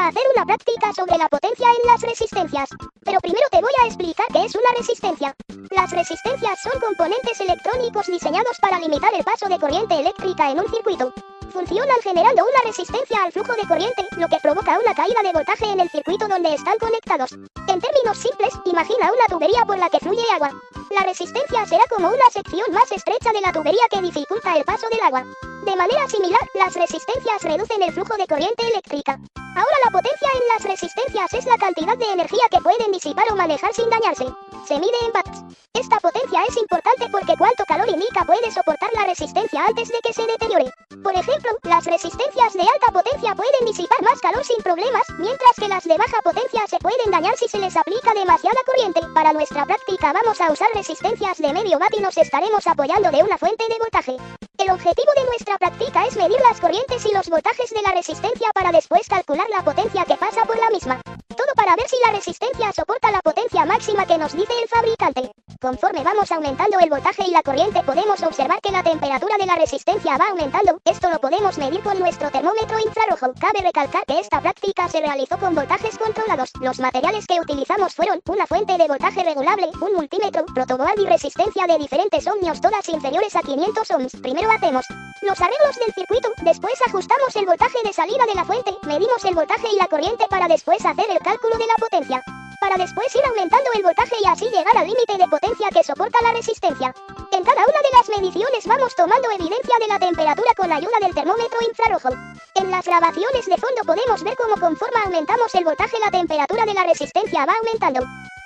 a hacer una práctica sobre la potencia en las resistencias. Pero primero te voy a explicar qué es una resistencia. Las resistencias son componentes electrónicos diseñados para limitar el paso de corriente eléctrica en un circuito. Funcionan generando una resistencia al flujo de corriente, lo que provoca una caída de voltaje en el circuito donde están conectados. En términos simples, imagina una tubería por la que fluye agua. La resistencia será como una sección más estrecha de la tubería que dificulta el paso del agua. De manera similar, las resistencias reducen el flujo de corriente eléctrica. Ahora la potencia en las resistencias es la cantidad de energía que pueden disipar o manejar sin dañarse. Se mide en watts. Esta potencia es importante porque cuánto calor indica puede soportar la resistencia antes de que se deteriore. Por ejemplo, las resistencias de alta potencia pueden disipar más calor sin problemas, mientras que las de baja potencia se pueden dañar si se les aplica demasiada corriente. Para nuestra práctica vamos a usar resistencias de medio watt y nos estaremos apoyando de una fuente de voltaje. El objetivo de nuestra práctica es medir las corrientes y los voltajes de la resistencia para después calcular la potencia que pasa por la misma. Todo para ver si la resistencia soporta la potencia máxima que nos dice el fabricante. Conforme vamos aumentando el voltaje y la corriente podemos observar que la temperatura de la resistencia va aumentando. Esto lo podemos medir con nuestro termómetro infrarrojo. Cabe recalcar que esta práctica se realizó con voltajes controlados. Los materiales que utilizamos fueron una fuente de voltaje regulable, un multímetro, protoboard y resistencia de diferentes ohmios, todas inferiores a 500 ohms. Primero hacemos los arreglos del circuito, después ajustamos el voltaje de salida de la fuente, medimos el voltaje y la corriente para después hacer el cálculo de la potencia. Para después ir aumentando el voltaje y así llegar al límite de potencia que soporta la resistencia. En cada una de las mediciones vamos tomando evidencia de la temperatura con ayuda del termómetro infrarrojo. En las grabaciones de fondo podemos ver cómo conforme aumentamos el voltaje la temperatura de la resistencia va aumentando.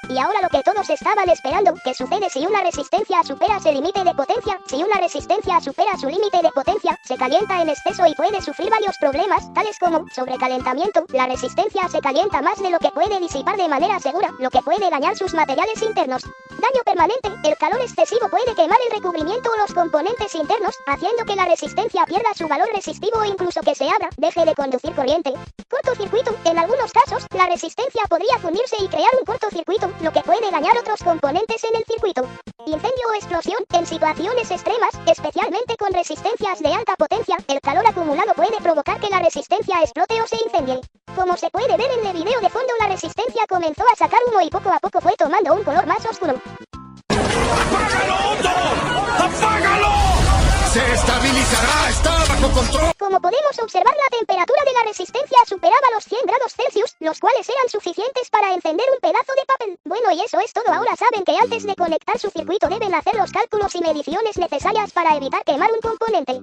Y ahora lo que todos estaban esperando, ¿qué sucede si una resistencia supera ese límite de potencia? Si una resistencia supera su límite de potencia, se calienta en exceso y puede sufrir varios problemas, tales como sobrecalentamiento. La resistencia se calienta más de lo que puede disipar de manera segura, lo que puede dañar sus materiales internos. Daño permanente, el calor excesivo puede quemar el recubrimiento o los componentes internos, haciendo que la resistencia pierda su valor resistivo o incluso que se abra, deje de conducir corriente. Cortocircuito, en algunos casos, la resistencia podría fundirse y crear un cortocircuito, lo que puede dañar otros componentes en el circuito. Incendio o explosión, en situaciones extremas, especialmente con resistencias de alta potencia, el calor acumulado puede provocar que la resistencia explote o se incendie. Como se puede ver en el video de fondo, la resistencia comenzó a sacar humo y poco a poco fue tomando un color más oscuro. ¡Apágalo, Otto! ¡Apágalo! ¡Se estabilizará! ¡Está bajo control! Como podemos observar, la temperatura de la resistencia superaba los 100 grados Celsius, los cuales eran suficientes para encender un pedazo de papel. Bueno, y eso es todo. Ahora saben que antes de conectar su circuito deben hacer los cálculos y mediciones necesarias para evitar quemar un componente.